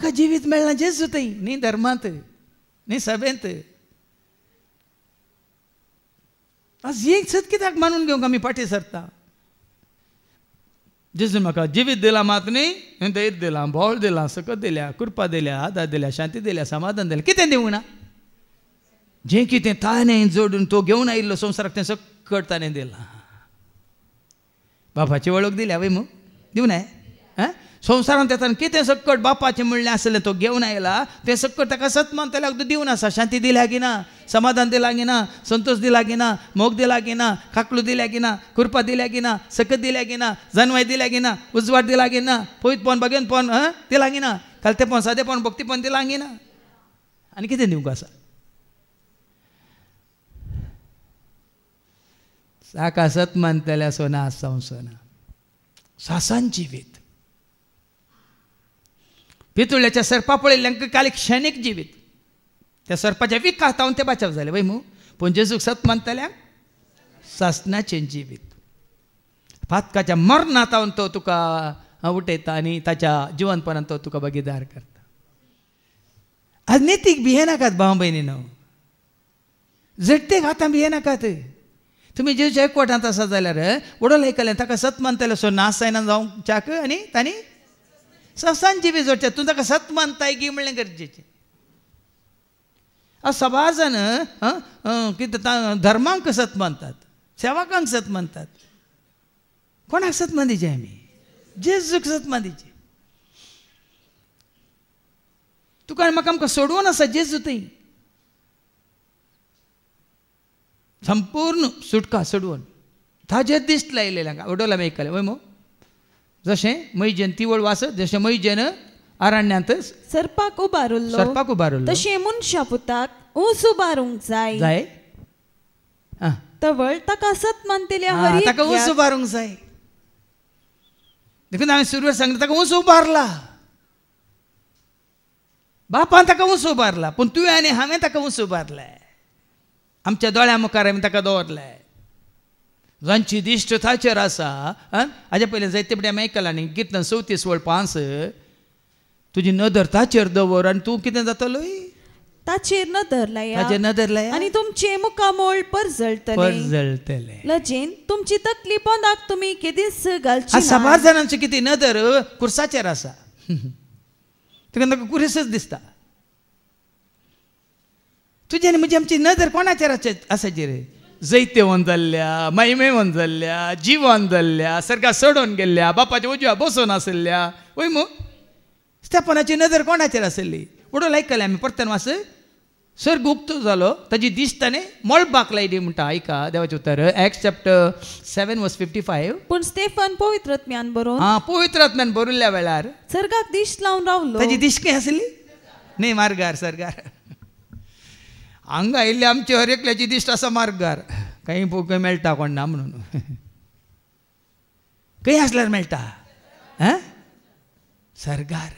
म्हाका जिवीत मेळना जेजू थंय न्ही धर्मांत न्ही सभेंत आज एक सत कित्याक मानून घेवंक आमी फाटीं सरता जेजून म्हाका जिवीत दिलां मात न्ही धैर्य दिलां बोळ दिलां सकत दिल्या कृपा दिल्या आदार दिल्या शांती दिल्या समाधान दिलें कितें दिवंक ना जें कितें ताणें जोडून तो घेवन आयिल्लो संवसाराक तें सकट ताणें दिलां बापाची वळख दिल्या वय मू दिवं ना संवसारांत येताना कितें सकट बापाचें म्हणलें आसलें तो घेवन आयला तें सकट ताका सतमानतल्याक तो दिवन आसा शांती दिल्या की ना समाधान दिला की ना संतोष दिला की ना मोग दिला की ना खाकलू दिल्या की ना कृपा दिल्या की ना सकत दिल्या की ना जनवाय दिल्या की ना उजवाड दिला की ना पळयतपण बगेनपण दिला की ना कालतेपण सादेपण भक्तीपण दिला की ना आनी कितें दिवंक आसा साका सतमानतल्या सोना संवसना सासान जिवीत पितुळ्याच्या सर्पा पळयल्ल्यांक काल क्षणीक जिवीत त्या सर्पाच्या विखात हातावन ते बचाव जाले वय मू पूण जेजूक सत मानतल्याक सासनाचें जिवीत फातकाच्या मरणांत हावन तो तुका उठयता आनी ताच्या जिवंतपणांत तो तुका भागीदार करता आज नेतीक भियेनाकात भाव भयणीनो झट्टेक हातां भियेनाकात तुमी जेजूच्या एकवटांत आसा जाल्यार वडोल आयकलें ताका सत मानतले सो नास जायना जावच्याक आनी तांणी ससान जिवी जोडचे तूं ताका सत मानताय गी म्हणलें गरजेचें सभा जाण कितें धर्मांक सत मानतात सेवकांक सत मानतात कोणाक सत मानचे आमी जेजूक सत मानचे तुका आनी म्हाका आमकां सोडवून आसा जेजू थंय संपूर्ण सुटका सोडवून ताजेर दिश्ट लायलेल्या वडोला आयकलें वय मो जशें मैजेन तिवळ वासत जशें मैजेन अरण्यांत सर्पाक उबारुल्लो तशें मनशा पुताक ऊस उबारूंक जाय जाय तवळ ताका सत मानतल्या ताका ऊस उबारूंक जाय देखून हांवें सुरवेर सांगलें ताका ऊस उबारला बापान ताका ऊस उबारला पूण तुवें आनी हांवें ताका ऊस उबारलाय आमच्या दोळ्या मुखार आमी ताका दवरलाय जांची दिश्ट ताचेर आसा हाजे पयलीं जायते बडें आमी आयकलां न्ही गितां 34:5 तुजी नदर ताचेर दवर आनी तूं कितें जातलो ताचेर नदर लाया आनी तुमचे मुखामोळ परजळटले लजेन तुमची तकली पोंदाक तुमी केदीस घालची साबार जाणांची कितें नदर कुर्साचेर आसा तुका ताका कुरीसच दिसता तुजी आनी म्हजी आमची नदर कोणाचेर आसाची रे जैतेवन जाल्ल्या मैमेवन जाल्ल्या जिवन जाल्ल्या सरकार सोडून गेल्ल्या बापाच्या उजव्या बसून आसल्या वय मू स्टेफनाची नदर कोणाचेर आसली वडोल आयकलें आमी परतन वास सर्ग उक्तो जालो ताजी दिश्ट ताणें मळबाक लायली म्हणटा आयका देवाचें उतर Acts chapter 7:55 पूण स्टेफन पवित्र आत्म्यान बरोवन पवित्र आत्म्यान बरयल्ल्या वेळार सर्गाक दिश्ट लावन रावलो ताजी दिश्ट खंय आसली न्ही मार्गार सरगार हांगा आयिल्ले आमचे हर एकल्याची दिश्ट आसा मार्गार खंय मेळटा कोण ना म्हणून खंय आसल्यार मेळटा सर्गार